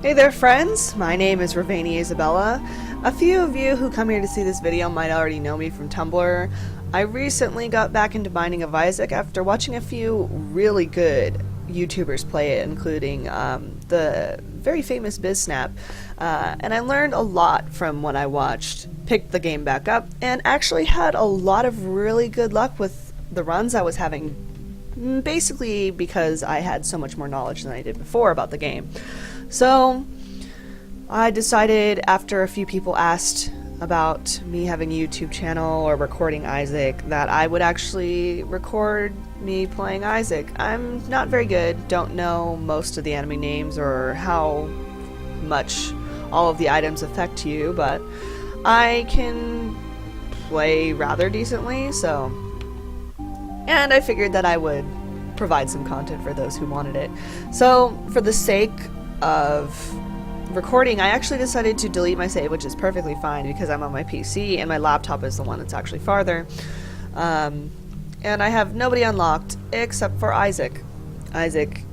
Hey there friends, my name is Ravani Isabella. A few of you who come here to see this video might already know me from Tumblr. I recently got back into Binding of Isaac after watching a few really good YouTubers play it, including the very famous BizSnap, and I learned a lot from what I watched, picked the game back up, and actually had a lot of really good luck with the runs I was having, basically because I had so much more knowledge than I did before about the game. So I decided, after a few people asked about me having a YouTube channel or recording Isaac, that I would actually record me playing Isaac. I'm not very good, don't know most of the enemy names or how much all of the items affect you, but I can play rather decently, so... And I figured that I would provide some content for those who wanted it. So, for the sake of recording, I actually decided to delete my save, which is perfectly fine because I'm on my PC and my laptop is the one that's actually farther. And I have nobody unlocked except for Isaac. Isaac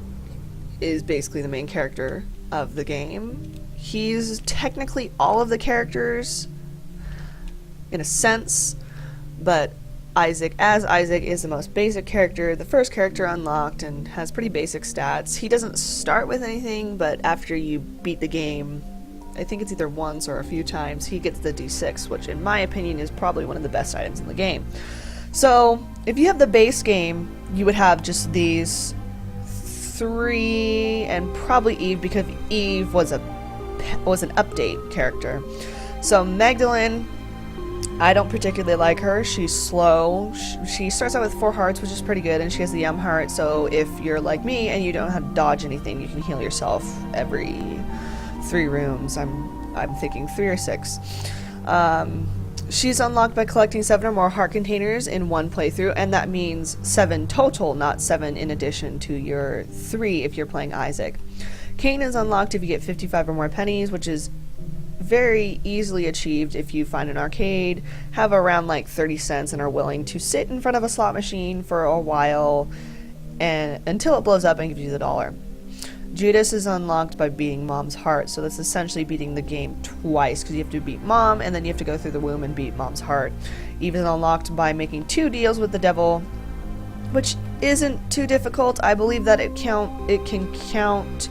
is basically the main character of the game. He's technically all of the characters in a sense, but Isaac is the most basic character, the first character unlocked, and has pretty basic stats. He doesn't start with anything, but after you beat the game, I think it's either once or a few times, he gets the D6, which in my opinion is probably one of the best items in the game. So, if you have the base game, you would have just these three, and probably Eve, because Eve was an update character. So Magdalene, I don't particularly like her. She's slow. She starts out with 4 hearts, which is pretty good, and she has the heart, so if you're like me and you don't have to dodge anything, you can heal yourself every 3 rooms. I'm thinking 3 or 6. She's unlocked by collecting 7 or more heart containers in one playthrough, and that means 7 total, not 7 in addition to your 3 if you're playing Isaac. Cain is unlocked if you get 55 or more pennies, which is very easily achieved if you find an arcade, have around like 30 cents, and are willing to sit in front of a slot machine for a while and until it blows up and gives you the $1. Judas is unlocked by beating Mom's heart, so that's essentially beating the game twice because you have to beat Mom and then you have to go through the womb and beat Mom's heart. Eve is unlocked by making 2 deals with the devil, which isn't too difficult. I believe that it can count.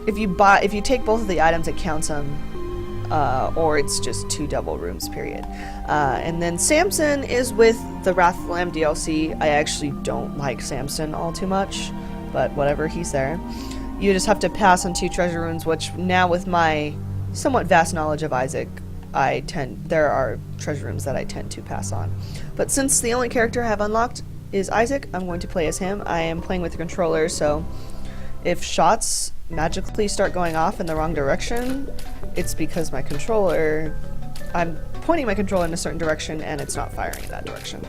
If you take both of the items, it counts them, or it's just 2 double rooms, period. And then Samson is with the Wrath of the Lamb DLC. I actually don't like Samson all too much, but whatever, he's there. You just have to pass on 2 treasure rooms, which now with my somewhat vast knowledge of Isaac, there are treasure rooms that I tend to pass on. But since the only character I have unlocked is Isaac, I'm going to play as him. I am playing with the controller, so if shots magically start going off in the wrong direction, it's because my controller, I'm pointing my controller in a certain direction and it's not firing in that direction.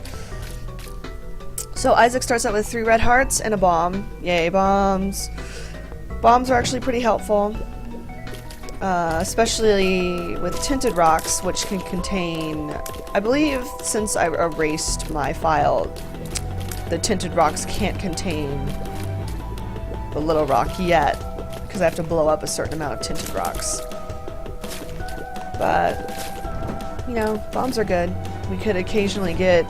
So Isaac starts out with 3 red hearts and a bomb. Yay, bombs. Bombs are actually pretty helpful, especially with tinted rocks, which can contain, I believe since I erased my file, the tinted rocks can't contain the little rock yet, because I have to blow up a certain amount of tinted rocks. But, you know, bombs are good. We could occasionally get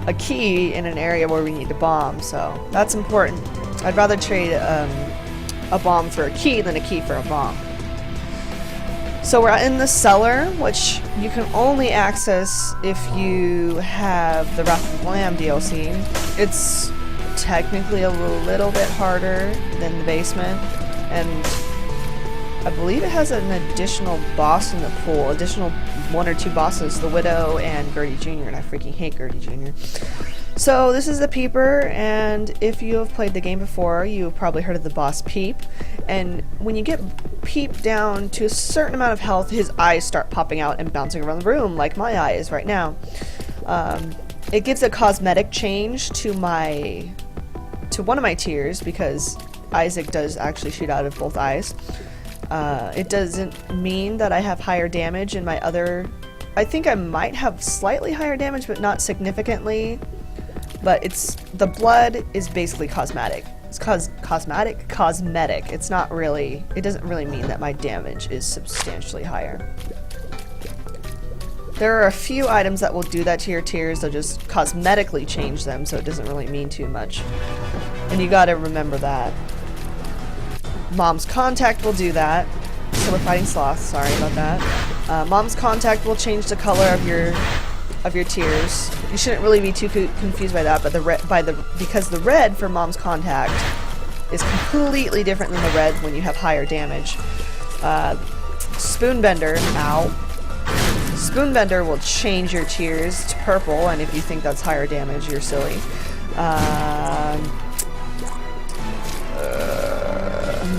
a key in an area where we need a bomb, so that's important. I'd rather trade a bomb for a key than a key for a bomb. So we're in the cellar, which you can only access if you have the Wrath of the Lamb DLC. It's technically a little bit harder than the basement, and I believe it has an additional boss in the pool, additional 1 or 2 bosses, the Widow and Gertie Jr., and I freaking hate Gertie Jr. So this is the Peeper, and if you have played the game before, you have probably heard of the boss Peep, and when you get Peep down to a certain amount of health, his eyes start popping out and bouncing around the room, like my eye is right now. It gives a cosmetic change to one of my tiers, because Isaac does actually shoot out of both eyes. It doesn't mean that I have higher damage in my other... I think I might have slightly higher damage, but not significantly. but the blood is basically cosmetic. It's cosmetic. It's not really, it doesn't really mean that my damage is substantially higher. There are a few items that will do that to your tears. They'll just cosmetically change them, so it doesn't really mean too much. And you gotta remember that. Mom's Contact will do that. So we're fighting sloths, sorry about that. Mom's Contact will change the color of your tears. You shouldn't really be too confused by that, but because the red for Mom's Contact is completely different than the red when you have higher damage. Spoonbender, ow. Spoonbender will change your tears to purple, and if you think that's higher damage, you're silly.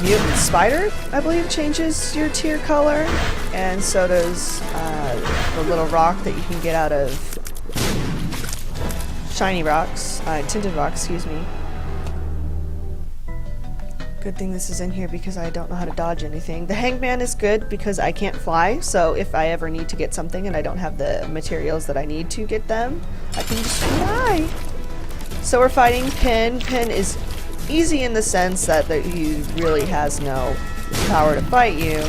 Mutant Spider, I believe, changes your tear color, and so does the little rock that you can get out of shiny rocks, tinted rocks, excuse me. Good thing this is in here because I don't know how to dodge anything. The Hangman is good because I can't fly, so if I ever need to get something and I don't have the materials that I need to get them, I can just fly. So we're fighting Pin. Pin is easy in the sense that he really has no power to fight you,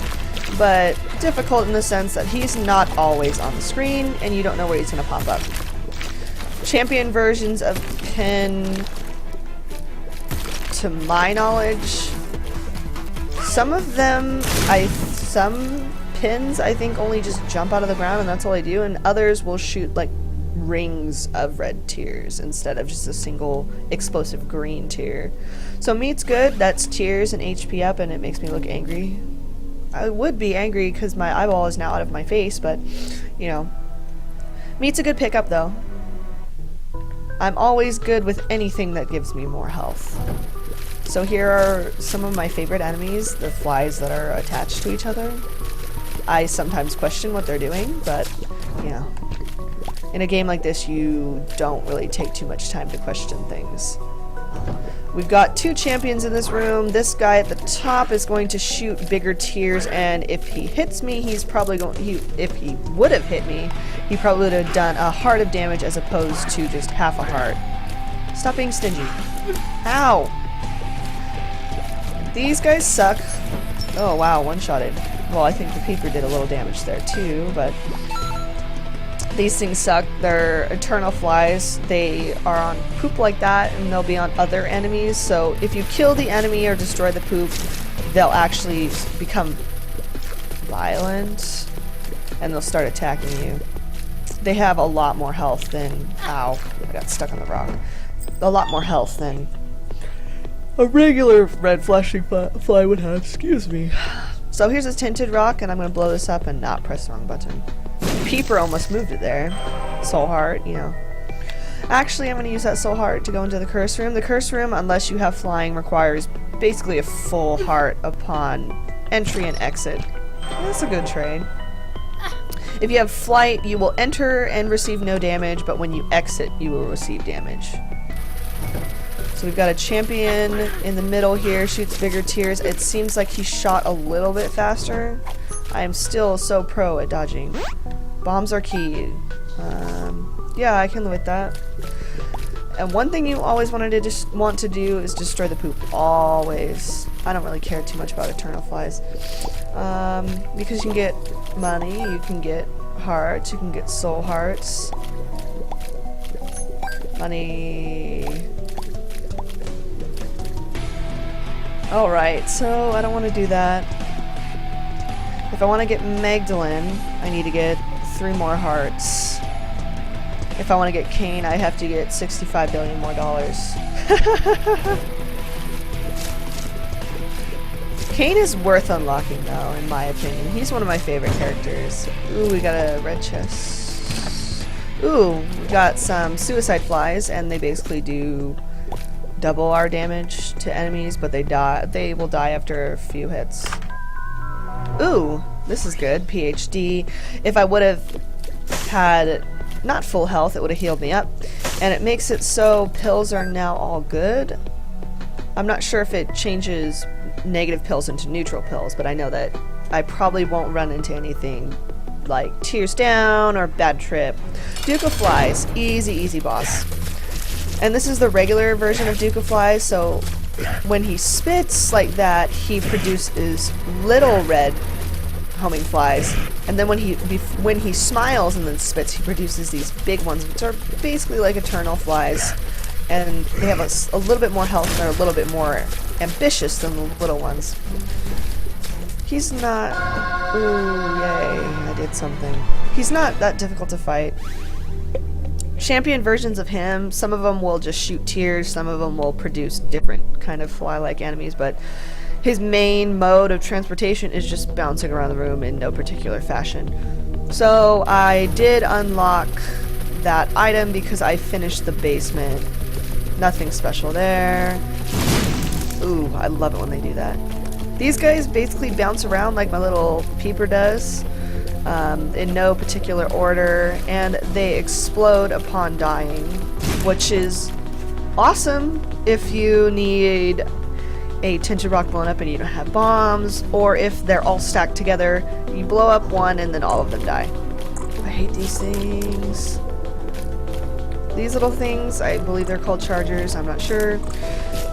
but difficult in the sense that he's not always on the screen and you don't know where he's going to pop up. Champion versions of Pin, to my knowledge, some pins I think only just jump out of the ground and that's all they do, and others will shoot like rings of red tears instead of just a single explosive green tear. So meat's good, that's tears and HP up, and it makes me look angry. I would be angry because my eyeball is now out of my face, but you know, meat's a good pickup though. I'm always good with anything that gives me more health. So here are some of my favorite enemies, the flies that are attached to each other. I sometimes question what they're doing, but you know, in a game like this you don't really take too much time to question things. We've got two champions in this room. This guy at the top is going to shoot bigger tears, and if he hits me, he's probably if he would have hit me, he probably would have done a heart of damage as opposed to just half a heart. Stop being stingy. Ow! These guys suck. Oh wow, one-shotted. Well, I think the peeper did a little damage there too, but these things suck. They're eternal flies. They are on poop like that, and they'll be on other enemies. So if you kill the enemy or destroy the poop, they'll actually become violent, and they'll start attacking you. They have a lot more health than... Ow, I got stuck on the rock. A lot more health than a regular red flashing fly would have. Excuse me. So here's a tinted rock, and I'm going to blow this up and not press the wrong button. Peeper almost moved it there. Soul heart, you know. Actually, I'm going to use that soul heart to go into the curse room. The curse room, unless you have flying, requires basically a full heart upon entry and exit. That's a good trade. If you have flight, you will enter and receive no damage, but when you exit, you will receive damage. So we've got a champion in the middle here, shoots bigger tears. It seems like he shot a little bit faster. I am still so pro at dodging. Bombs are key. Yeah, I can live with that. And one thing you always want to do is destroy the poop. Always. I don't really care too much about eternal flies. Because you can get money, you can get hearts, you can get soul hearts. Money. Alright, so I don't want to do that. If I want to get Magdalene, I need to get 3 more hearts. If I want to get Cain, I have to get 65 billion more dollars. Cain is worth unlocking though, in my opinion. He's one of my favorite characters. Ooh, we got a red chest. Ooh, we got some suicide flies, and they basically do double our damage to enemies, but they will die after a few hits. Ooh, this is good. PhD. If I would have had not full health, it would have healed me up. And it makes it so pills are now all good. I'm not sure if it changes negative pills into neutral pills, but I know that I probably won't run into anything like tears down or bad trip. Duke of Flies. Easy, easy boss. And this is the regular version of Duke of Flies, so when he spits like that, he produces little red homing flies. And then when he smiles and then spits, he produces these big ones, which are basically like eternal flies. And they have a little bit more health and they're a little bit more ambitious than the little ones. He's not... Ooh, yay, I did something. He's not that difficult to fight. Champion versions of him, some of them will just shoot tears, some of them will produce different kind of fly-like enemies, but his main mode of transportation is just bouncing around the room in no particular fashion. So I did unlock that item because I finished the basement. Nothing special there. Ooh, I love it when they do that. These guys basically bounce around like my little peeper does. In no particular order, and they explode upon dying, which is awesome if you need a tinted rock blown up and you don't have bombs, or if they're all stacked together, you blow up one and then all of them die. I hate these things. These little things, I believe they're called chargers, I'm not sure.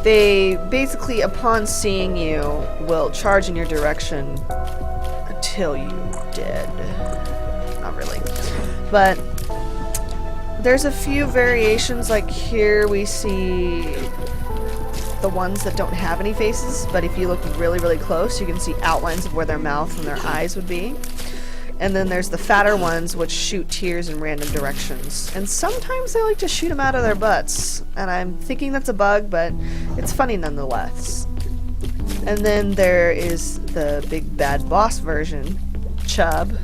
They basically, upon seeing you, will charge in your direction until you dead. Not really. But there's a few variations, like here we see the ones that don't have any faces, but if you look really, really close, you can see outlines of where their mouth and their eyes would be. And then there's the fatter ones, which shoot tears in random directions. And sometimes they like to shoot them out of their butts. And I'm thinking that's a bug, but it's funny nonetheless. And then there is the big bad boss version, Chub,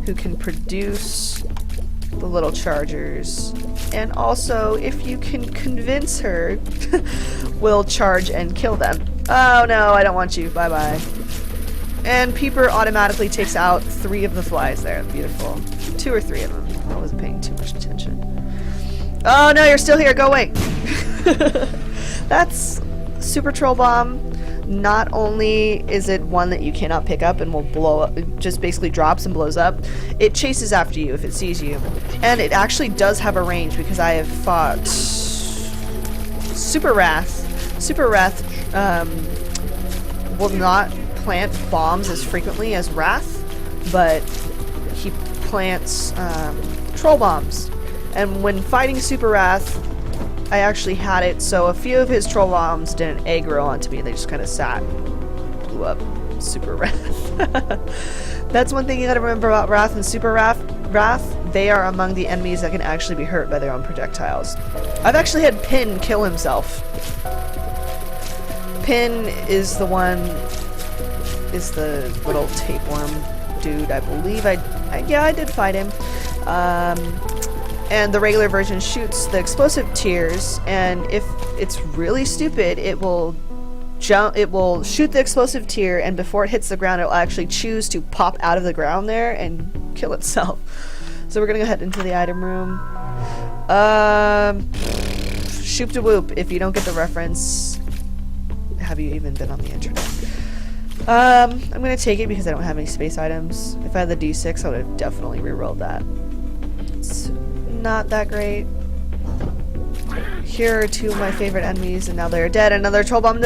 who can produce the little chargers, and also, if you can convince her, will charge and kill them. Oh no, I don't want you, bye bye. And Peeper automatically takes out 3 of the flies there, beautiful. 2 or 3 of them, I wasn't paying too much attention. Oh no, you're still here, go away! That's Super Troll Bomb. Not only is it one that you cannot pick up and will blow up, it just basically drops and blows up, it chases after you if it sees you. And it actually does have a range, because I have fought Super Wrath. Super Wrath will not plant bombs as frequently as Wrath, but he plants troll bombs. And when fighting Super Wrath, I actually had it, so a few of his troll bombs didn't aggro onto me. They just kind of sat, blew up. Super Wrath. That's one thing you gotta remember about Wrath and Super Wrath. They are among the enemies that can actually be hurt by their own projectiles. I've actually had Pin kill himself. Pin is the one, is the little tapeworm dude, I believe. Yeah, I did fight him. And the regular version shoots the explosive tears, and if it's really stupid, it will shoot the explosive tear, and before it hits the ground, it will actually choose to pop out of the ground there and kill itself. So we're gonna go ahead into the item room. Shoop de whoop, if you don't get the reference, have you even been on the internet? I'm gonna take it because I don't have any space items. If I had the D6, I would have definitely rerolled that. It's not that great. Here are 2 of my favorite enemies, and now they're dead. Another troll bomb.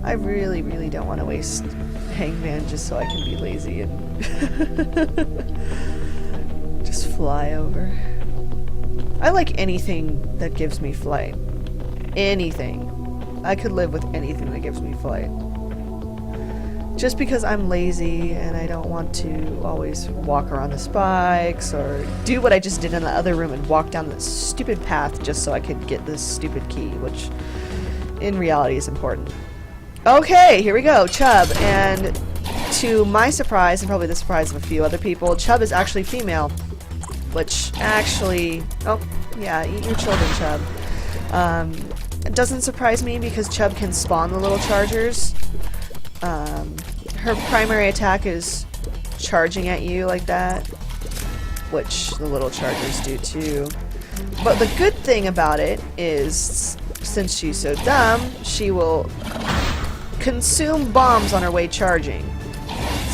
I really, really don't want to waste Hangman just so I can be lazy and just fly over. I like anything that gives me flight. Anything. I could live with anything that gives me flight. Just because I'm lazy and I don't want to always walk around the spikes or do what I just did in the other room and walk down this stupid path just so I could get this stupid key, which in reality is important. Okay, here we go, Chub, and to my surprise, and probably the surprise of a few other people, Chub is actually female, which actually, oh, yeah, eat your children, Chub. It doesn't surprise me because Chub can spawn the little chargers. Her primary attack is charging at you like that, which the little chargers do too. But the good thing about it is, since she's so dumb, she will consume bombs on her way charging.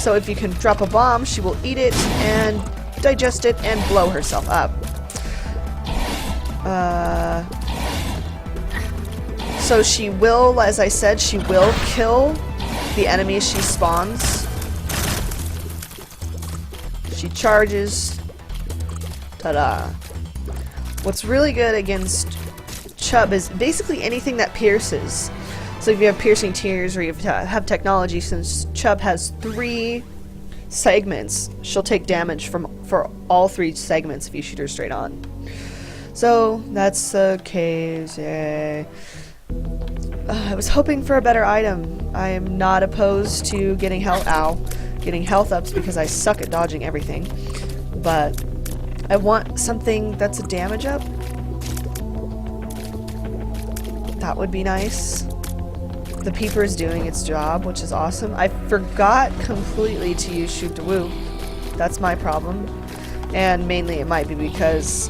So if you can drop a bomb, she will eat it and digest it and blow herself up. So she will, as I said, she will kill the enemies she spawns. She charges. Ta-da. What's really good against Chub is basically anything that pierces. So if you have piercing tears or you have technology, since Chub has 3 segments, she'll take damage for all 3 segments if you shoot her straight on. So that's the case. Yay. I was hoping for a better item. I am not opposed to getting health ups because I suck at dodging everything. But I want something that's a damage up. That would be nice. The Peeper is doing its job, which is awesome. I forgot completely to use Shoot to Woo. That's my problem. And mainly it might be because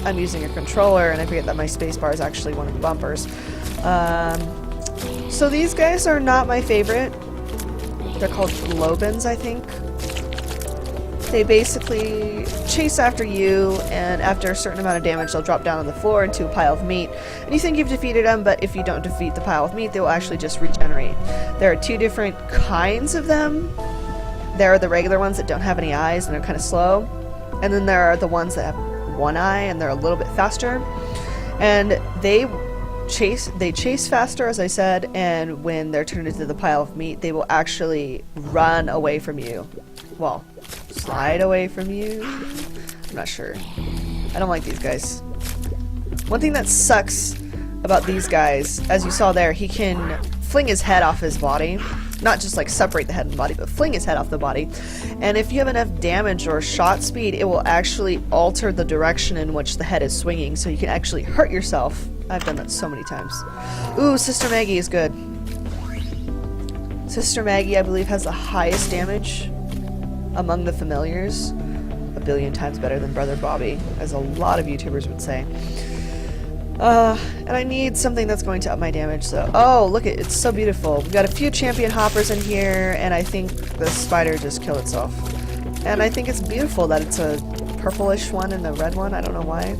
I'm using a controller and I forget that my spacebar is actually one of the bumpers. So these guys are not my favorite. They're called Lobans, I think. They basically chase after you, and after a certain amount of damage they'll drop down on the floor into a pile of meat. And you think you've defeated them, but if you don't defeat the pile of meat, they will actually just regenerate. There are 2 different kinds of them. There are the regular ones that don't have any eyes and are kind of slow. And then there are the ones that have 1 eye and they're a little bit faster. And they chase faster, as I said, and when they're turned into the pile of meat, they will actually run away from you. Well, slide away from you? I'm not sure. I don't like these guys. One thing that sucks about these guys, as you saw there, he can fling his head off his body. Not just like separate the head and the body, but fling his head off the body. And if you have enough damage or shot speed, it will actually alter the direction in which the head is swinging, so you can actually hurt yourself. I've done that so many times. Ooh, Sister Maggie is good. Sister Maggie, I believe, has the highest damage among the familiars. A billion times better than Brother Bobby, as a lot of YouTubers would say. And I need something that's going to up my damage, so... Oh, look, it's so beautiful. We've got a few champion hoppers in here, and I think the spider just killed itself. And I think it's beautiful that it's a purplish one and a red one. I don't know why.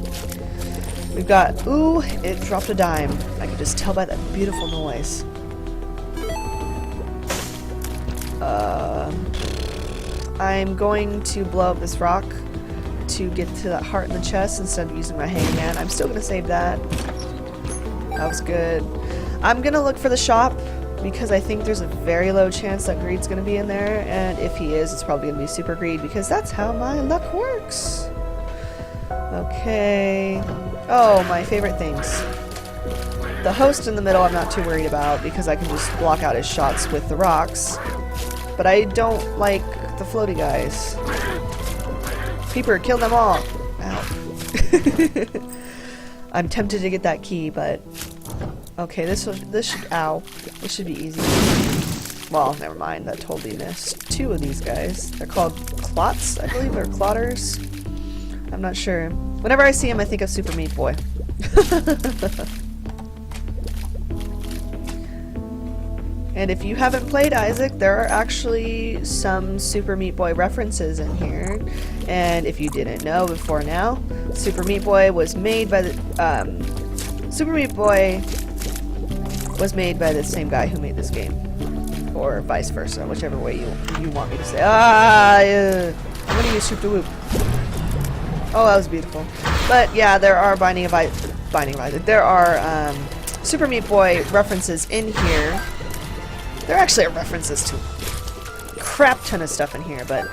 We've got... Ooh, it dropped a dime. I can just tell by that beautiful noise. I'm going to blow up this rock to get to that heart in the chest instead of using my hangman. I'm still gonna save that. That was good. I'm gonna look for the shop because I think there's a very low chance that Greed's gonna be in there, and if he is, it's probably gonna be Super Greed because that's how my luck works. Okay. Oh, my favorite things. The host in the middle I'm not too worried about because I can just block out his shots with the rocks. But I don't like the floaty guys. Peeper, kill them all! Ow. I'm tempted to get that key, but... Okay, this should be easy. Well, never mind, that totally missed. 2 of these guys. They're called Clots, I believe, or Clotters. I'm not sure. Whenever I see him, I think of Super Meat Boy. And if you haven't played Isaac, there are actually some Super Meat Boy references in here. And if you didn't know before now, Super Meat Boy was made by the Super Meat Boy was made by the same guy who made this game, or vice versa, whichever way you want me to say. I'm gonna use Shoot to Whoop. Oh, that was beautiful. But yeah, there are Binding of Isaac. There are Super Meat Boy references in here. There actually are references to a crap ton of stuff in here, but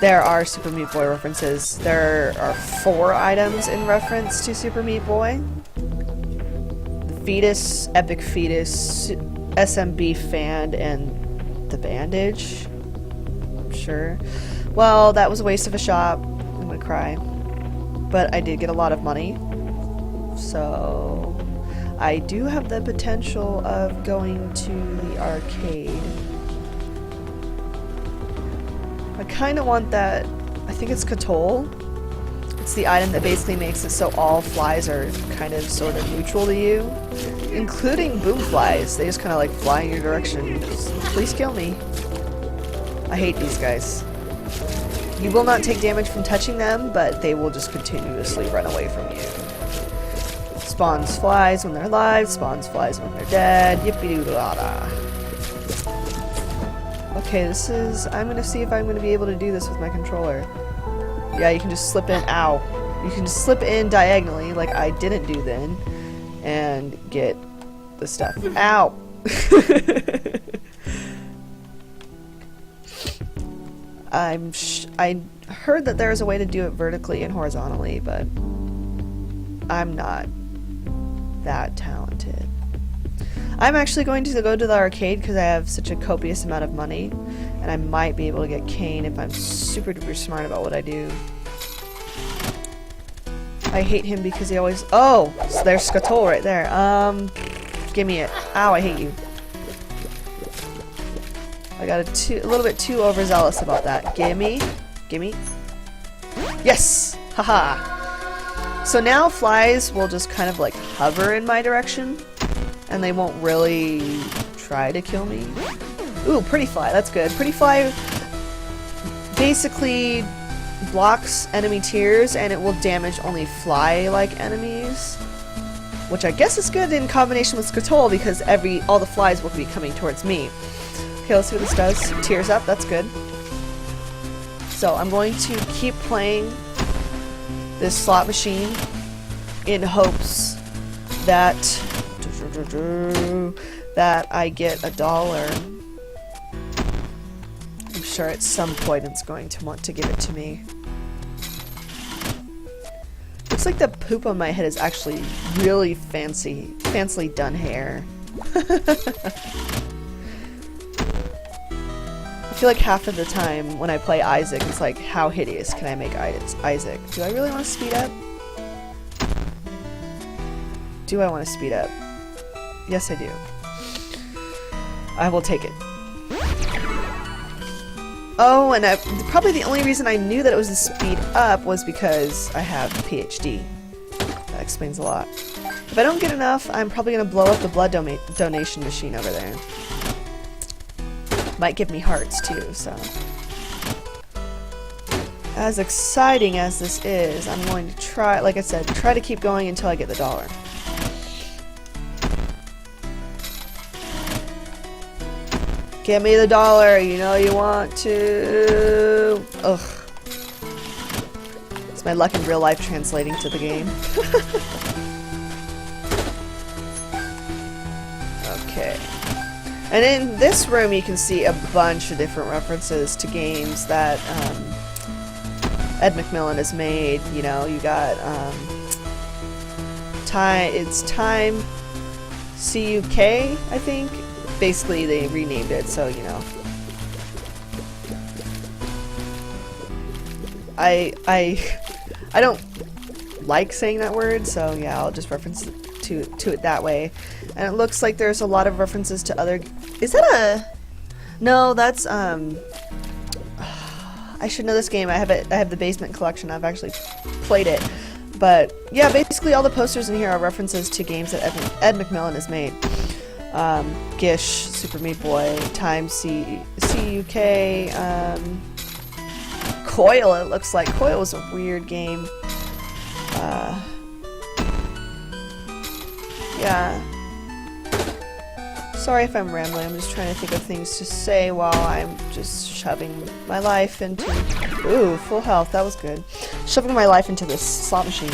there are Super Meat Boy references. There are 4 items in reference to Super Meat Boy. The Fetus, Epic Fetus, SMB Fan, and the Bandage. I'm sure. Well, that was a waste of a shop. I'm gonna cry. But I did get a lot of money. So... I do have the potential of going to the arcade. I kind of want that, I think it's Katol. It's the item that basically makes it so all flies are kind of sort of neutral to you. Including boom flies. They just kind of like fly in your direction. Just, please kill me. I hate these guys. You will not take damage from touching them, but they will just continuously run away from you. Spawns flies when they're alive, spawns flies when they're dead. Yippee-doo-da-da. Okay, this is... I'm gonna see if I'm gonna be able to do this with my controller. Yeah, you can just slip in... Ow. You can just slip in diagonally, like I didn't do then, and get the stuff. Ow! I heard that there's a way to do it vertically and horizontally, but I'm not that talented. I'm actually going to go to the arcade because I have such a copious amount of money, and I might be able to get Kane if I'm super duper smart about what I do. I hate him because he always... Oh! So there's Scuttle right there. Give me it. Ow, I hate you. I got a little bit too overzealous about that. Gimme. Gimme. Yes! Haha! So now flies will just kind of like hover in my direction, and they won't really try to kill me. Ooh, pretty fly. That's good. Pretty fly basically blocks enemy tiers, and it will damage only fly-like enemies, which I guess is good in combination with Scuttle because all the flies will be coming towards me. Okay, let's see what this does. Tears up, that's good. So I'm going to keep playing this slot machine in hopes that I get $1. I'm sure at some point it's going to want to give it to me. Looks like the poop on my head is actually really fancily done hair. I feel like half of the time when I play Isaac, it's like, how hideous can I make Isaac? Do I really want to speed up? Do I want to speed up? Yes, I do. I will take it. Oh, and probably the only reason I knew that it was a speed up was because I have PhD. That explains a lot. If I don't get enough, I'm probably going to blow up the blood donation machine over there. Might give me hearts too, so. As exciting as this is, I'm going to try, like I said, try to keep going until I get the $1. Give me the $1, you know you want to. Ugh. It's my luck in real life translating to the game. Okay. And in this room you can see a bunch of different references to games that Ed McMillan has made. You know, you got Time CUK, I think. Basically they renamed it, so you know. I don't like saying that word, so yeah, I'll just reference to it that way. And it looks like there's a lot of references to other... Is that a... No, that's I should know this game. I have the Basement Collection. I've actually played it. But yeah, basically all the posters in here are references to games that Ed McMillan has made. Gish, Super Meat Boy, Time CUK, Coil, it looks like. Coil was a weird game. Yeah. Sorry if I'm rambling, I'm just trying to think of things to say while I'm just shoving my life into... Ooh, full health, that was good. Shoving my life into this slot machine.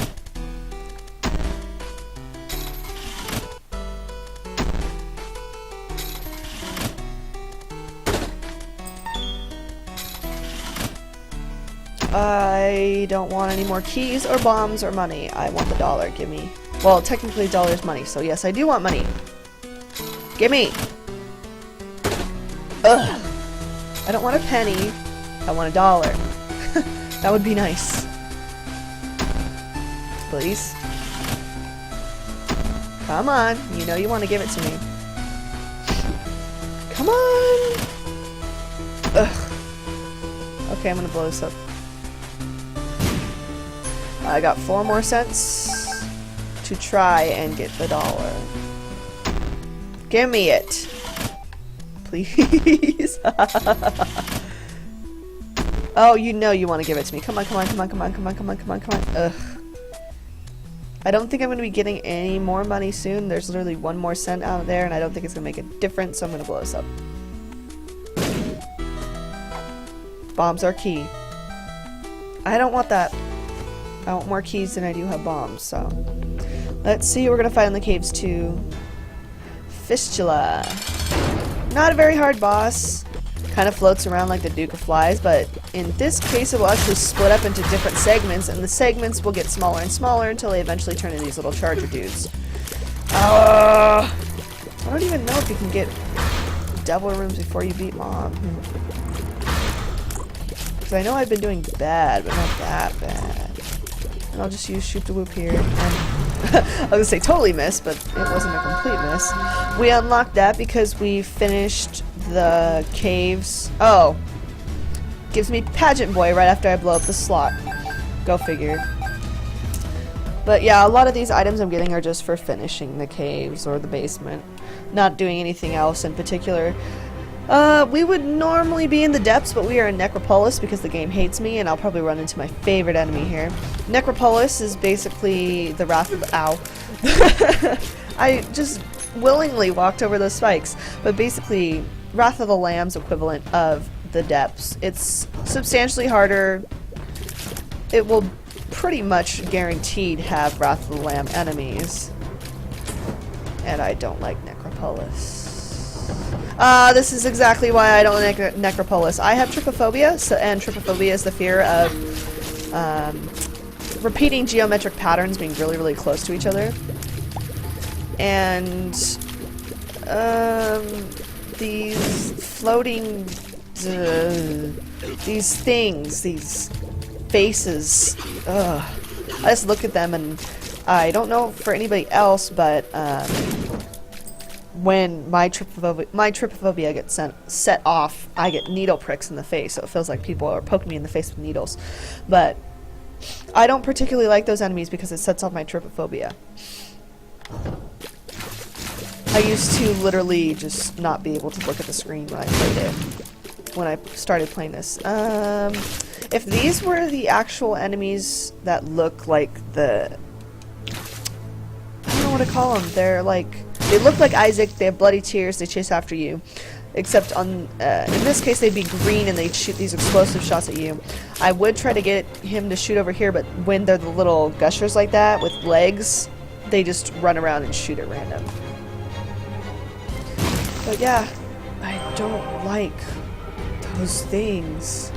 I don't want any more keys or bombs or money. I want the $1. Give me. Well, technically $1 is money, so yes, I do want money. Gimme! Ugh! I don't want a penny. I want $1. That would be nice. Please. Come on. You know you want to give it to me. Come on! Ugh. Okay, I'm gonna blow this up. I got 4 more cents to try and get the $1. Give me it. Please. Oh, you know you want to give it to me. Come on, come on, come on, come on, come on, come on, come on, come on. Ugh. I don't think I'm going to be getting any more money soon. There's literally one more cent out there, and I don't think it's going to make a difference, so I'm going to blow this up. Bombs are key. I don't want that. I want more keys than I do have bombs, so. Let's see what we're going to find in the caves, too. Fistula. Not a very hard boss. Kind of floats around like the Duke of Flies, but in this case it will actually split up into different segments, and the segments will get smaller and smaller until they eventually turn into these little charger dudes. I don't even know if you can get devil rooms before you beat mom. Because I know I've been doing bad, but not that bad. And I'll just use shoot the whoop here. And I was gonna say totally missed, but it wasn't a complete miss. We unlocked that because we finished the caves. Oh. Gives me Pageant Boy right after I blow up the slot. Go figure. But yeah, a lot of these items I'm getting are just for finishing the caves or the basement. Not doing anything else in particular. We would normally be in the depths, but we are in Necropolis because the game hates me, and I'll probably run into my favorite enemy here. Necropolis is basically the wrath of... Ow. I just willingly walked over those spikes. But basically, Wrath of the Lamb's equivalent of the depths. It's substantially harder. It will pretty much guaranteed have Wrath of the Lamb enemies. And I don't like Necropolis. This is exactly why I don't like Necropolis. I have trypophobia, and trypophobia is the fear of repeating geometric patterns being really, really close to each other. And these floating, these things, these faces, I just look at them and I don't know for anybody else, but when my trypophobia gets set off, I get needle pricks in the face, so it feels like people are poking me in the face with needles. But I don't particularly like those enemies because it sets off my trypophobia. I used to literally just not be able to look at the screen when I played it, when I started playing this. If these were the actual enemies that look like the... I don't know what to call them. They're like... They look like Isaac, they have bloody tears, they chase after you. Except on, in this case they'd be green and they'd shoot these explosive shots at you. I would try to get him to shoot over here, but when they're the little gushers like that with legs, they just run around and shoot at random. But yeah, I don't like those things.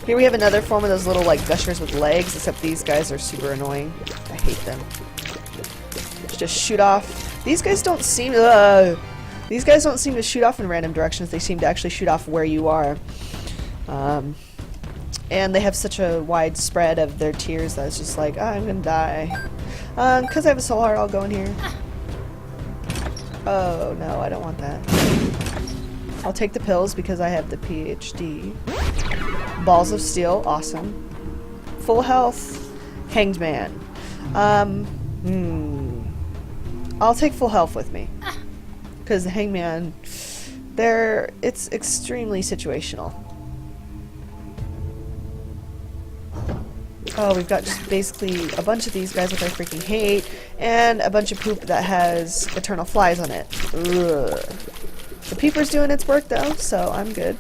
Here we have another form of those little like gushers with legs, except these guys are super annoying. I hate them. Just shoot off. These guys don't seem to shoot off in random directions. They seem to actually shoot off where you are. And they have such a wide spread of their tears that it's just like, oh, I'm gonna die. Because I have a soul heart, I'll go in here. Oh no, I don't want that. I'll take the pills because I have the PhD. Balls of Steel, awesome. Full health, Hanged Man. I'll take full health with me. Because the Hangman, it's extremely situational. Oh, we've got just basically a bunch of these guys which I freaking hate, and a bunch of poop that has eternal flies on it. Ugh. The peeper's doing its work though, so I'm good.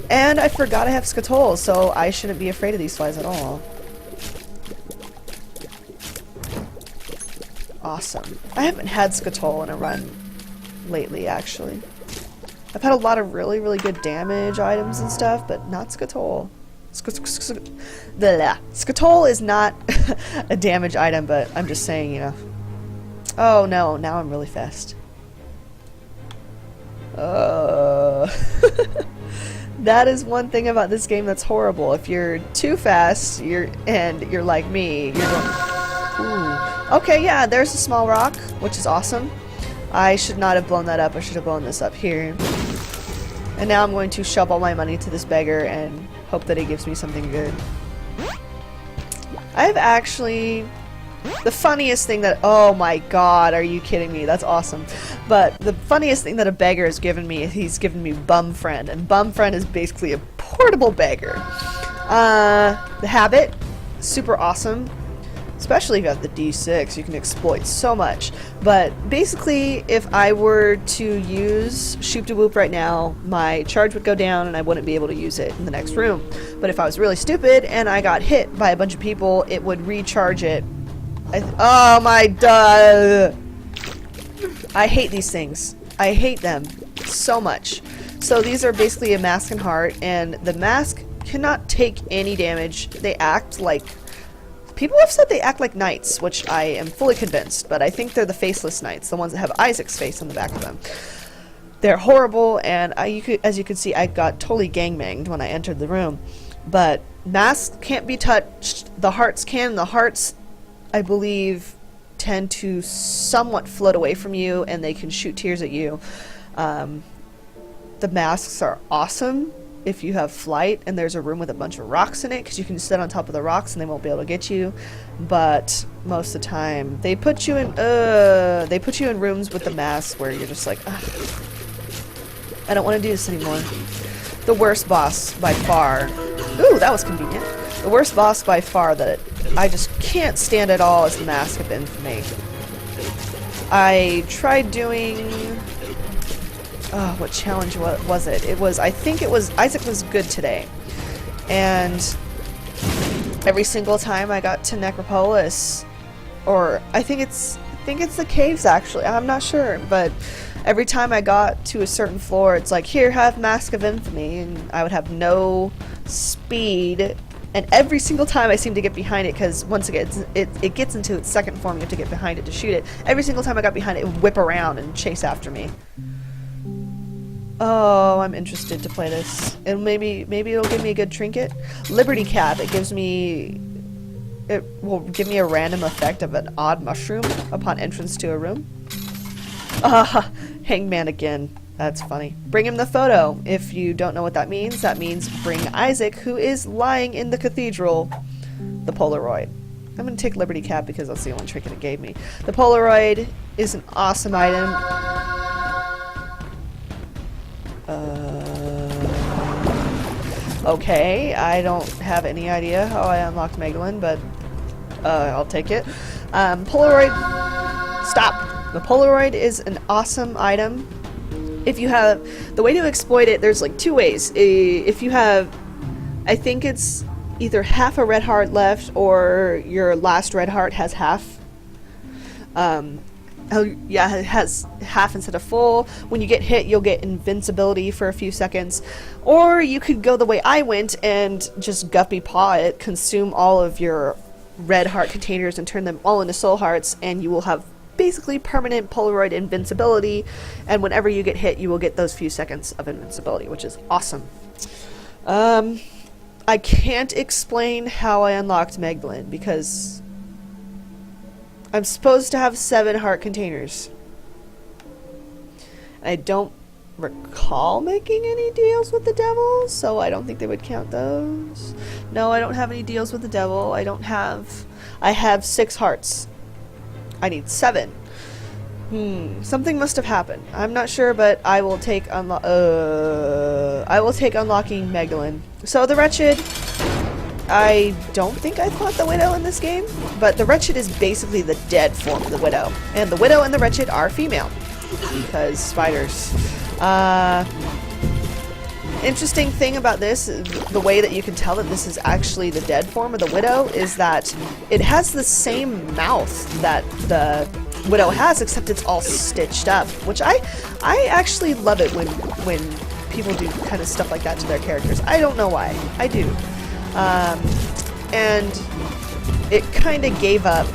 And I forgot I have Skatol, so I shouldn't be afraid of these flies at all. Awesome. I haven't had Skatol in a run lately, actually. I've had a lot of really, really good damage items and stuff, but not Skatol. Skatol is not a damage item, but I'm just saying, you know. Oh no, now I'm really fast. That is one thing about this game that's horrible. If you're too fast, you're like me, you're going... Ooh. Okay, yeah, there's a small rock, which is awesome. I should not have blown that up. I should have blown this up here. And now I'm going to shove all my money to this beggar and hope that he gives me something good. I have actually The funniest thing that, oh my god, are you kidding me? That's awesome. But the funniest thing that a beggar has given me, he's given me Bum Friend, and Bum Friend is basically a portable beggar. The habit, super awesome. Especially if you have the D6, you can exploit so much. But basically, if I were to use Shoop to Whoop right now, my charge would go down and I wouldn't be able to use it in the next room. But if I was really stupid and I got hit by a bunch of people, it would recharge it. Oh my god! I hate these things. I hate them so much. So these are basically a mask and heart, and the mask cannot take any damage. They act like... People have said they act like knights, which I am fully convinced, but I think they're the faceless knights, the ones that have Isaac's face on the back of them. They're horrible, and as you can see, I got totally gangbanged when I entered the room. But masks can't be touched. The hearts can. The hearts, I believe, tend to somewhat float away from you, and they can shoot tears at you. The masks are awesome if you have flight and there's a room with a bunch of rocks in it, because you can sit on top of the rocks and they won't be able to get you. But most of the time they put you in rooms with the masks where you're just like, ugh, I don't want to do this anymore. The worst boss by far, ooh, that was convenient. The worst boss by far that I just can't stand at all is the Mask of Infamy. I tried doing... Oh, what challenge was it? It was, I think it was, Isaac was good today. And every single time I got to Necropolis, or I think it's the caves actually, I'm not sure, but every time I got to a certain floor, it's like, here, have Mask of Infamy, and I would have no speed, and every single time I seem to get behind it, because once again, it gets into its second form, you have to get behind it to shoot it. Every single time I got behind it, it would whip around and chase after me. Oh, I'm interested to play this. And maybe it'll give me a good trinket. Liberty Cap, it will give me a random effect of an odd mushroom upon entrance to a room. Hangman again. That's funny. Bring him the photo. If you don't know what that means bring Isaac, who is lying in the cathedral, the Polaroid. I'm going to take Liberty Cap because that's the only trinket it gave me. The Polaroid is an awesome item. Okay, I don't have any idea how I unlocked Magdalene, but I'll take it. Polaroid, stop! The Polaroid is an awesome item. If you have, the way to exploit it, there's like two ways. If you have, I think it's either half a red heart left, or your last red heart has half. Oh, yeah, it has half instead of full. When you get hit, you'll get invincibility for a few seconds. Or you could go the way I went and just guppy paw it, consume all of your red heart containers and turn them all into soul hearts, and you will have basically permanent Polaroid invincibility, and whenever you get hit, you will get those few seconds of invincibility, which is awesome. I can't explain how I unlocked Magdalene, because I'm supposed to have 7 heart containers. I don't recall making any deals with the devil, so I don't think they would count those. No, I don't have any deals with the devil. I have 6 hearts. I need 7. Something must have happened. I'm not sure, but I will take unlocking Magdalene. So the Wretched, I don't think I fought the Widow in this game, but the Wretched is basically the dead form of the Widow. And the Widow and the Wretched are female, because spiders. Interesting thing about this, the way that you can tell that this is actually the dead form of the Widow, is that it has the same mouth that the Widow has, except it's all stitched up, which I actually love it when people do kind of stuff like that to their characters. I don't know why. I do. And it kind of gave up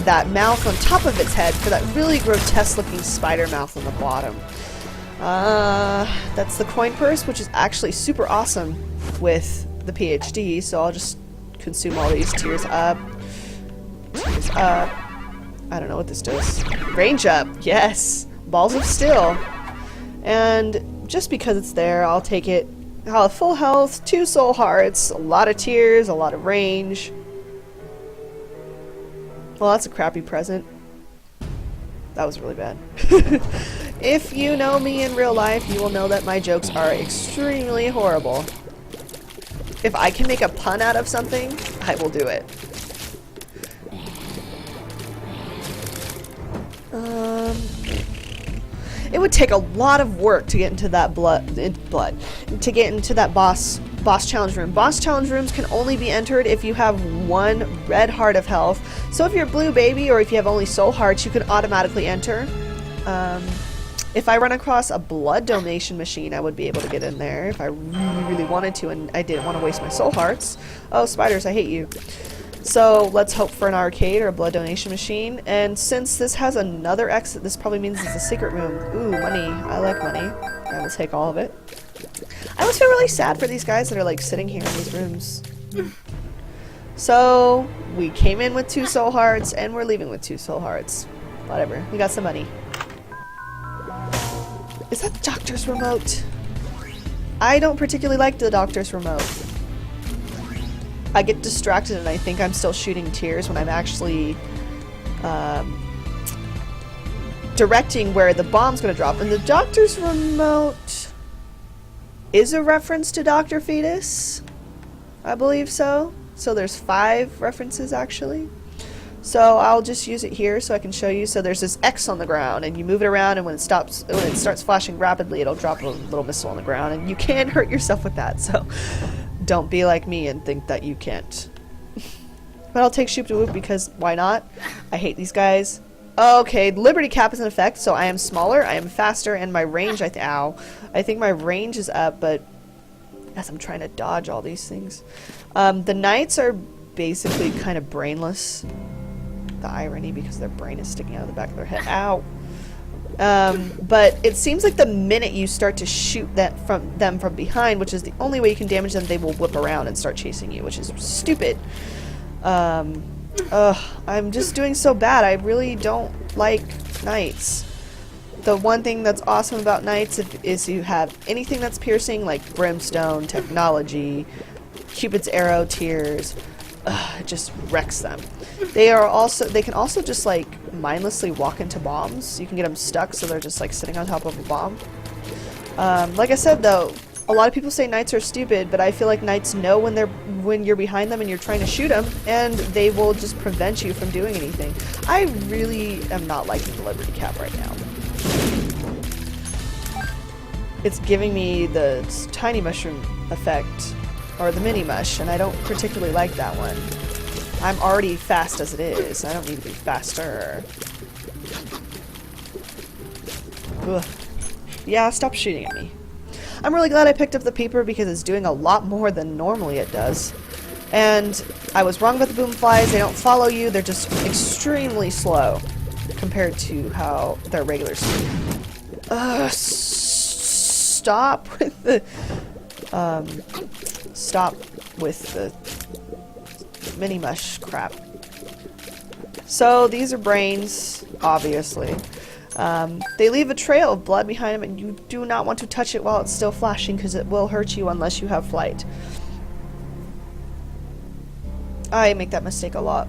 that mouth on top of its head for that really grotesque looking spider mouth on the bottom. That's the coin purse, which is actually super awesome with the PhD, so I'll just consume all these. Tears up. Tears up. I don't know what this does. Range up. Yes. Balls of Steel. And just because it's there, I'll take it. I'll have full health, 2 soul hearts, a lot of tears, a lot of range. Well, that's a crappy present. That was really bad. If you know me in real life, you will know that my jokes are extremely horrible. If I can make a pun out of something, I will do it. It would take a lot of work to get into that to get into that boss challenge room. Boss challenge rooms can only be entered if you have 1 red heart of health. So if you're blue baby, or if you have only soul hearts, you can automatically enter. If I run across a blood donation machine, I would be able to get in there if I really, really wanted to, and I didn't want to waste my soul hearts. Oh, spiders, I hate you. So let's hope for an arcade or a blood donation machine. And since this has another exit, this probably means it's a secret room. Ooh, money. I like money. I will take all of it. I always feel really sad for these guys that are like sitting here in these rooms. So we came in with 2 soul hearts and we're leaving with 2 soul hearts. Whatever. We got some money. Is that the doctor's remote? I don't particularly like the doctor's remote. I get distracted and I think I'm still shooting tears when I'm actually directing where the bomb's gonna drop. And the doctor's remote is a reference to Dr. Fetus. I believe so. So there's 5 references actually. So I'll just use it here so I can show you. So there's this X on the ground and you move it around, and when it starts flashing rapidly, it'll drop a little missile on the ground, and you can hurt yourself with that. So don't be like me and think that you can't. But I'll take Shoop to Whoop because why not? I hate these guys. Okay, Liberty Cap is in effect, so I am smaller, I am faster, and my range, I think my range is up, but as I'm trying to dodge all these things. The Knights are basically kind of brainless. The irony, because their brain is sticking out of the back of their head. Ow! But it seems like the minute you start to shoot them from behind, which is the only way you can damage them, they will whip around and start chasing you, which is stupid. I'm just doing so bad. I really don't like Knights. The one thing that's awesome about Knights is you have anything that's piercing, like Brimstone, Technology, Cupid's Arrow, Tears. It just wrecks them. They can also just like mindlessly walk into bombs. You can get them stuck, so they're just like sitting on top of a bomb. Like I said though, a lot of people say Knights are stupid, but I feel like Knights know when you're behind them and you're trying to shoot them, and they will just prevent you from doing anything. I really am not liking the Liberty Cap right now. It's giving me the tiny mushroom effect, or the mini mush, and I don't particularly like that one. I'm already fast as it is. I don't need to be faster. Ugh. Yeah, stop shooting at me. I'm really glad I picked up the peeper because it's doing a lot more than normally it does. And I was wrong about the boom flies. They don't follow you. They're just extremely slow compared to how their regular speed. Stop with the mini mush crap. So these are brains, obviously. They leave a trail of blood behind them, and you do not want to touch it while it's still flashing because it will hurt you unless you have flight. I make that mistake a lot.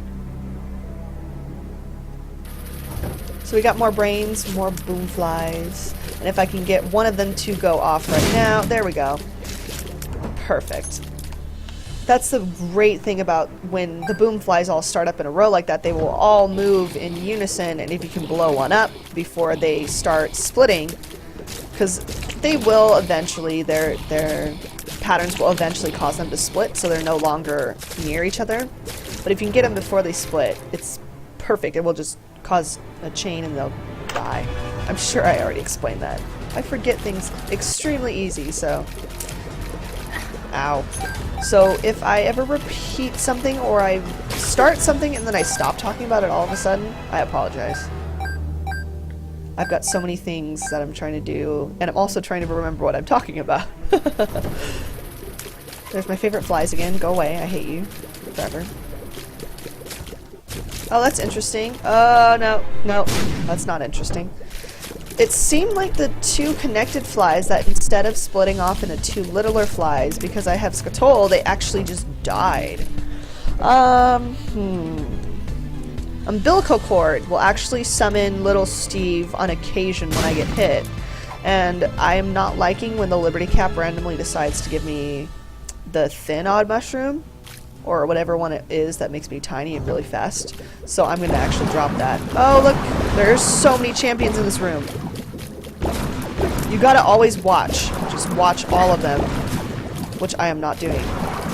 So we got more brains, more boom flies, and if I can get one of them to go off right now, there we go. Perfect. That's the great thing about when the boom flies all start up in a row like that. They will all move in unison, and if you can blow one up before they start splitting, because they will eventually, their patterns will eventually cause them to split, so they're no longer near each other. But if you can get them before they split, it's perfect. It will just cause a chain and they'll die. I'm sure I already explained that. I forget things extremely easy, so... Ow. So if I ever repeat something or I start something and then I stop talking about it all of a sudden, I apologize. I've got so many things that I'm trying to do, and I'm also trying to remember what I'm talking about. There's my favorite flies again. Go away. I hate you. Forever. Oh, that's interesting. Oh, no. No. That's not interesting. It seemed like the 2 connected flies that instead of splitting off into 2 littler flies, because I have Skatol, they actually just died. umbilical cord will actually summon little Steve on occasion when I get hit. And I am not liking when the Liberty Cap randomly decides to give me the thin odd mushroom, or whatever one it is that makes me tiny and really fast. So I'm going to actually drop that. Oh, look, there's so many champions in this room. You gotta always watch. Just watch all of them, which I am not doing.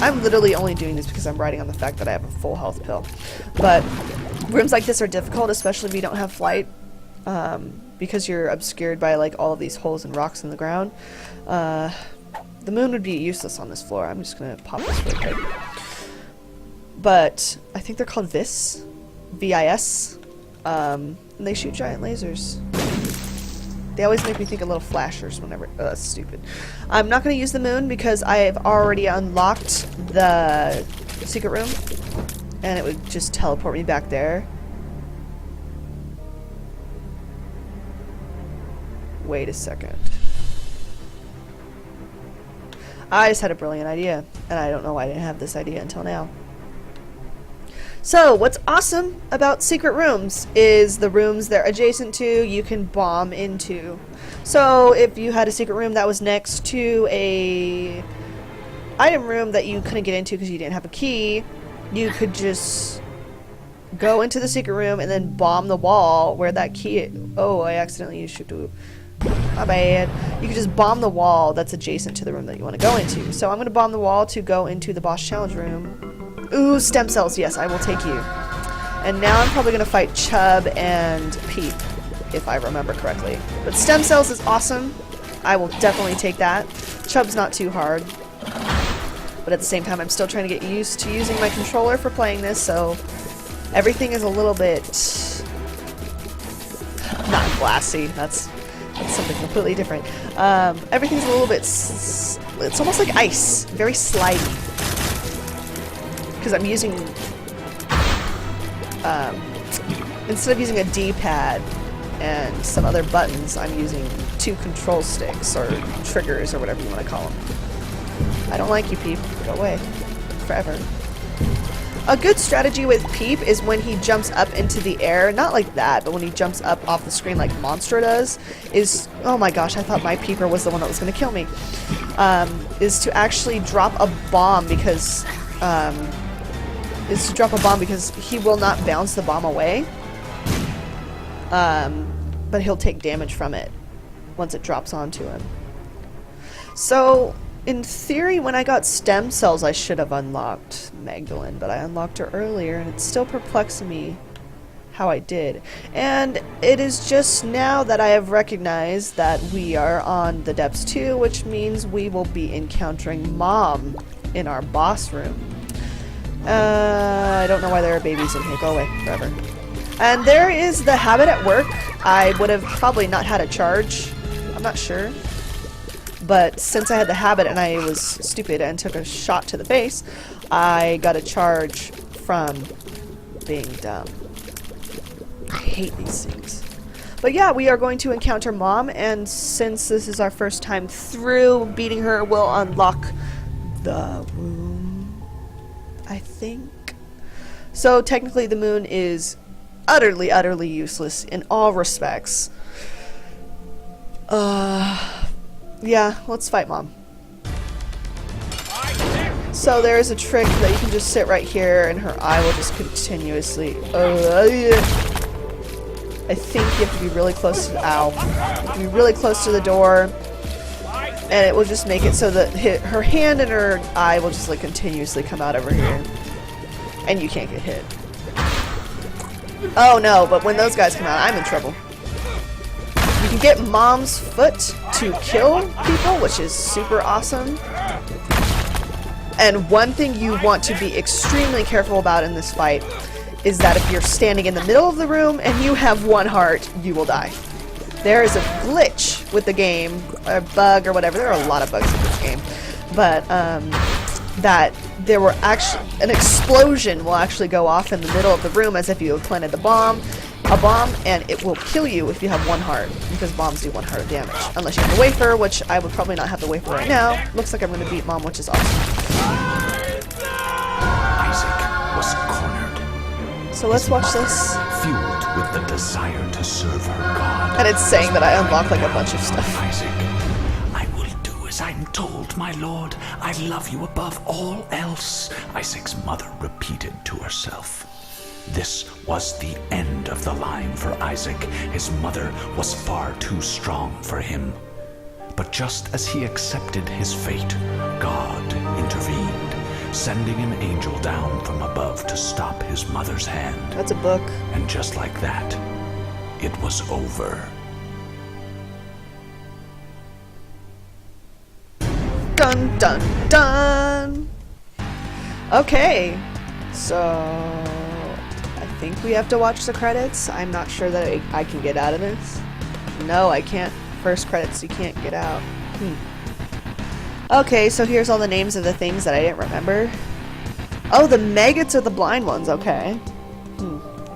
I'm literally only doing this because I'm riding on the fact that I have a full health pill. But rooms like this are difficult, especially if you don't have flight, because you're obscured by like all of these holes and rocks in the ground. The moon would be useless on this floor. I'm just gonna pop this real quick. But I think they're called VIS, V-I-S, and they shoot giant lasers. They always make me think of little flashers whenever. Oh, that's stupid. I'm not going to use the moon because I have already unlocked the secret room, and it would just teleport me back there. Wait a second. I just had a brilliant idea, and I don't know why I didn't have this idea until now. So, what's awesome about secret rooms is the rooms they're adjacent to, you can bomb into. So, if you had a secret room that was next to a item room that you couldn't get into because you didn't have a key, you could just go into the secret room and then bomb the wall where that key is. Oh, I accidentally used Shift. My bad. You can just bomb the wall that's adjacent to the room that you want to go into. So, I'm going to bomb the wall to go into the boss challenge room. Ooh, stem cells. Yes, I will take you. And now I'm probably going to fight Chub and Peep, if I remember correctly. But stem cells is awesome. I will definitely take that. Chub's not too hard. But at the same time, I'm still trying to get used to using my controller for playing this, so everything is a little bit... not glassy. That's something completely different. Everything's a little bit... it's almost like ice. Very slidey. Because I'm using, instead of using a D-pad and some other buttons, I'm using 2 control sticks, or triggers, or whatever you want to call them. I don't like you, Peep. Go away. Forever. A good strategy with Peep is when he jumps up into the air, not like that, but when he jumps up off the screen like Monster does, is, oh my gosh, I thought my Peeper was the one that was going to kill me, is to actually drop a bomb because... he will not bounce the bomb away. But he'll take damage from it once it drops onto him. So, in theory, when I got stem cells, I should have unlocked Magdalene, but I unlocked her earlier, and it's still perplexing me how I did. And it is just now that I have recognized that we are on the depths 2, which means we will be encountering Mom in our boss room. I don't know why there are babies in here. Go away forever. And there is the habit at work. I would have probably not had a charge. I'm not sure. But since I had the habit and I was stupid and took a shot to the face, I got a charge from being dumb. I hate these things. But yeah, we are going to encounter Mom, and since this is our first time through, beating her will unlock the room, I think. So technically the moon is utterly, utterly useless in all respects. Yeah, let's fight Mom. So there is a trick that you can just sit right here and her eye will just continuously... I think you have to be really close to the... Ow. You have to be really close to the door. And it will just make it so that her hand and her eye will just like continuously come out over here. And you can't get hit. Oh no, but when those guys come out, I'm in trouble. You can get Mom's foot to kill people, which is super awesome. And one thing you want to be extremely careful about in this fight is that if you're standing in the middle of the room and you have 1 heart, you will die. There is a glitch with the game, a bug or whatever. There are a lot of bugs in this game. But, that there were actually... an explosion will actually go off in the middle of the room as if you had planted a bomb, and it will kill you if you have 1 heart, because bombs do 1 heart of damage. Unless you have the wafer, which I would probably not have the wafer right now. Looks like I'm going to beat Mom, which is awesome. Isaac was cornered. So let's watch this. Fueled with the desire to serve her God. And it's saying that I unlock like a bunch of stuff. Isaac, I will do as I'm told, my lord. I love you above all else, Isaac's mother repeated to herself. This was the end of the line for Isaac. His mother was far too strong for him. But just as he accepted his fate, God intervened, sending an angel down from above to stop his mother's hand. That's a book. And just like that, it was over. Dun dun dun! Okay, so I think we have to watch the credits. I'm not sure that I can get out of this. No, I can't. First credits, you can't get out. Okay, so here's all the names of the things that I didn't remember. Oh, the maggots are the blind ones, okay.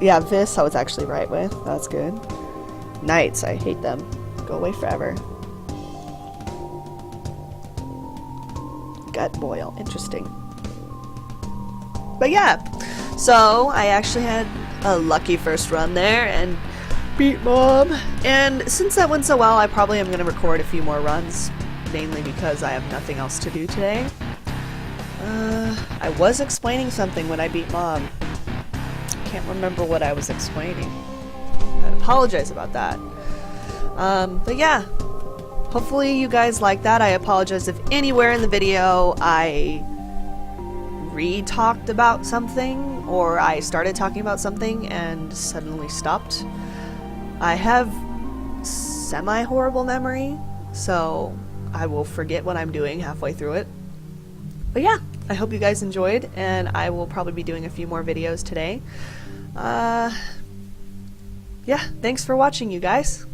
Yeah, this I was actually right with. That's good. Knights, I hate them. Go away forever. Gut boil, interesting. But yeah, so I actually had a lucky first run there and beat Mom. And since that went so well, I probably am going to record a few more runs, mainly because I have nothing else to do today. I was explaining something when I beat Mom. Can't remember what I was explaining. I apologize about that. But yeah, hopefully you guys like that. I apologize if anywhere in the video I re-talked about something or I started talking about something and suddenly stopped. I have semi-horrible memory, so I will forget what I'm doing halfway through it. But yeah, I hope you guys enjoyed, and I will probably be doing a few more videos today. Yeah, thanks for watching, you guys.